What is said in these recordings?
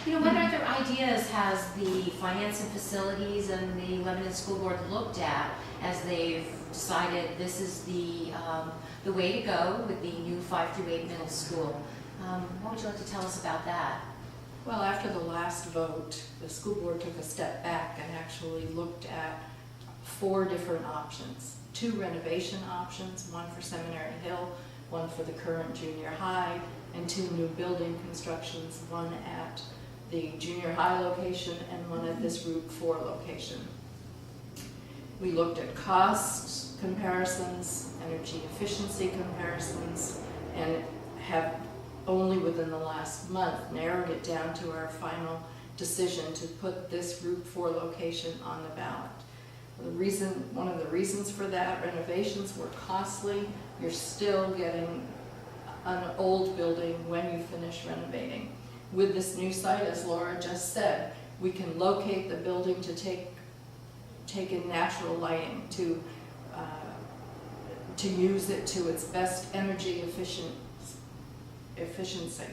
You know, what other ideas has the Finance and Facilities and the Lebanon School Board looked at as they've decided this is the way to go with the new 5 through 8 middle school? What would you like to tell us about that? Well, after the last vote, the school board took a step back and actually looked at 4 different options. 2 renovation options, one for Seminary Hill, one for the current junior high, and 2 new building constructions, one at the junior high location and one at this Route 4 location. We looked at cost comparisons, energy efficiency comparisons, and have only within the last month narrowed it down to our final decision to put this Route 4 location on the ballot. One of the reasons for that, renovations were costly. You're still getting an old building when you finish renovating. With this new site, as Laura just said, we can locate the building to take in natural lighting, to use it to its best energy efficiency.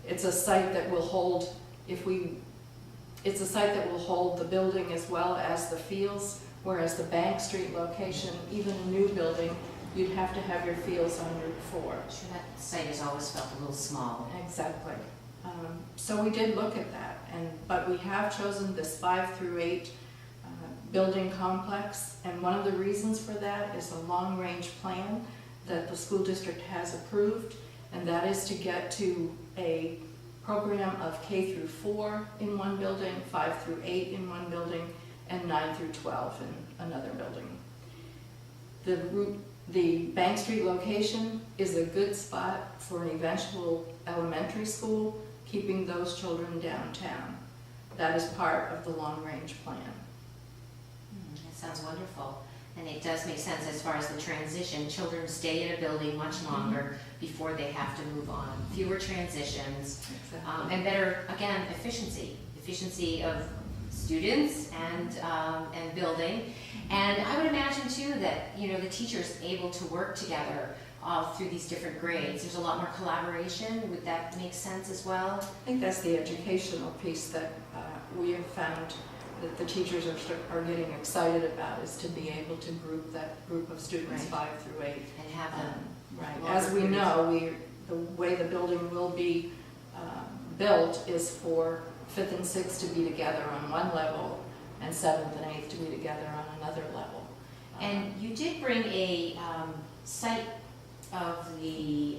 It's a site that will hold, it's a site that will hold the building as well as the fields, whereas the Bank Street location, even a new building, you'd have to have your fields on Route 4. Sure, that site has always felt a little small. Exactly. So we did look at that, but we have chosen this 5 through 8 building complex, and one of the reasons for that is a long-range plan that the school district has approved, and that is to get to a program of K through 4 in one building, 5 through 8 in one building, and 9 through 12 in another building. The Bank Street location is a good spot for an eventual elementary school, keeping those children downtown. That is part of the long-range plan. That sounds wonderful. And it does make sense as far as the transition. Children stay in a building much longer before they have to move on. Fewer transitions, Exactly. and better, again, efficiency of students and building. And I would imagine too that, you know, the teachers able to work together through these different grades. There's a lot more collaboration. Would that make sense as well? I think that's the educational piece that we have found that the teachers are getting excited about, is to be able to group that group of students, Right. 5 through 8. And have them. Right. longer As we periods. know, the way the building will be built is for 5th and 6th to be together on one level, and 7th and 8th to be together on another level. And you did bring a site of the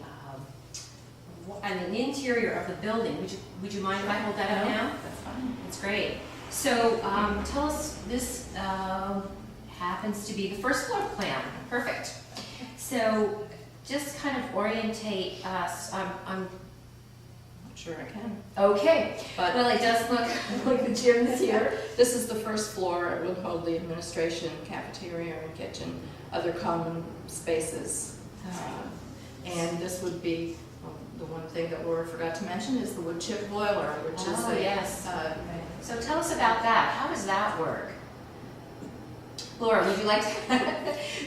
an interior of the building. Would you mind if I hold that up now? That's fine. That's great. So tell us, this happens to be the first floor plan. Perfect. So just kind of orientate us. I'm Not sure I can. okay. But Well, it does look like the gym's here. this is the first floor. It will hold the administration, cafeteria, and kitchen, other common spaces. And this would be, the one thing that Laura forgot to mention is the wood chip boiler, which is Oh, a yes. So tell us about that. How does that work? Laura, would you like to?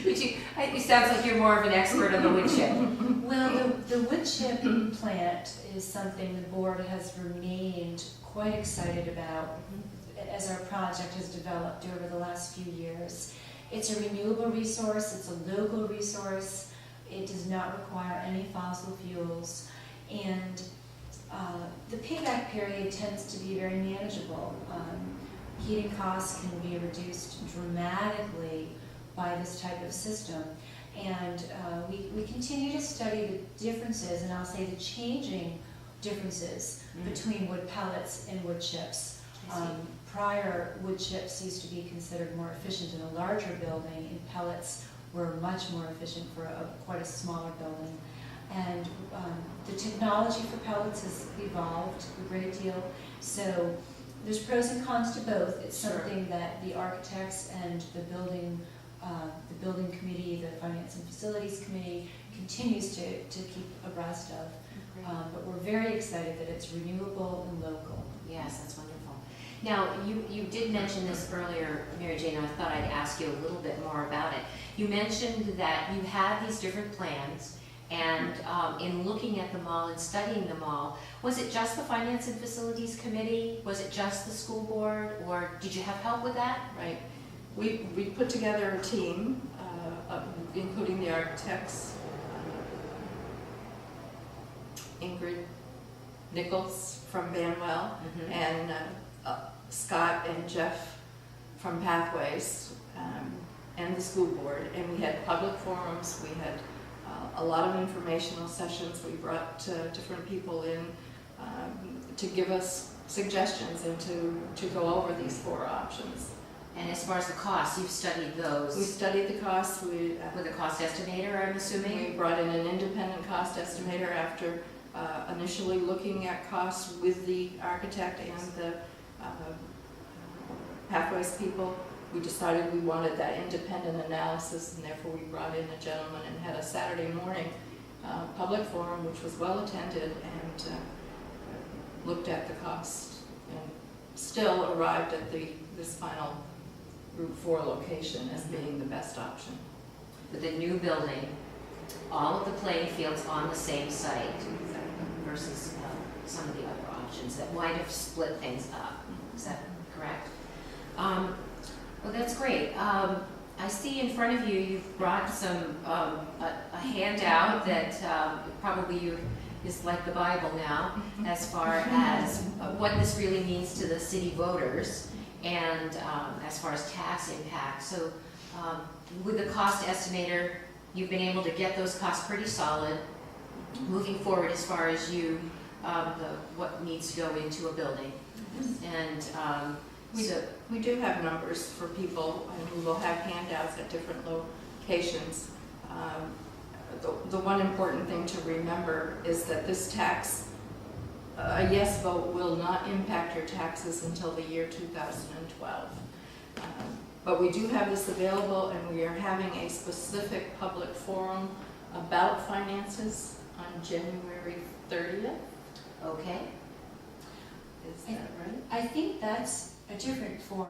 It sounds like you're more of an expert on the wood chip. Well, the wood chip plant is something the board has remained quite excited about as our project has developed over the last few years. It's a renewable resource, it's a local resource, it does not require any fossil fuels, and the payback period tends to be very manageable. Heating costs can be reduced dramatically by this type of system. And we continue to study the differences, and I'll say the changing differences between wood pellets and wood chips. Prior, wood chips used to be considered more efficient in a larger building, and pellets were much more efficient for quite a smaller building. And the technology for pellets has evolved a great deal. So there's pros and cons to both. It's something that the architects and the building committee, the Finance and Facilities Committee, continues to keep abreast of. But we're very excited that it's renewable and local. Yes, that's wonderful. Now, you did mention this earlier, Mary Jane, and I thought I'd ask you a little bit more about it. You mentioned that you had these different plans, And in looking at them all and studying them all, was it just the Finance and Facilities Committee? Was it just the school board? Or did you have help with that? Right. We put together a team, including the architects, Ingrid Nichols from Banwell, Mhm. and Scott and Jeff from Pathways, and the school board. And we had public forums, we had a lot of informational sessions. We brought different people in to give us suggestions and to go over these 4 options. And as far as the costs, you've studied those We studied the costs. with a cost estimator, I'm assuming? We brought in an independent cost estimator after initially looking at costs with the architect and the Pathways people. We decided we wanted that independent analysis, and therefore we brought in a gentleman and had a Saturday morning public forum, which was well attended, and looked at the cost, and still arrived at this final Route 4 location as being the best option. With the new building, all of the playing fields on the same site versus some of the other options that might have split things up. Is that correct? Well, that's great. I see in front of you, you've brought some, a handout that probably is like the Bible now, as far as what this really means to the city voters and as far as tax impact. So with the cost estimator, you've been able to get those costs pretty solid. Moving forward as far as what needs to go into a building. And We do have numbers for people, and we will have handouts at different locations. The one important thing to remember is that this tax, a yes vote will not impact your taxes until the year 2012. But we do have this available, and we are having a specific public forum about finances on January 30th. okay. Is that right? I think that's a different form.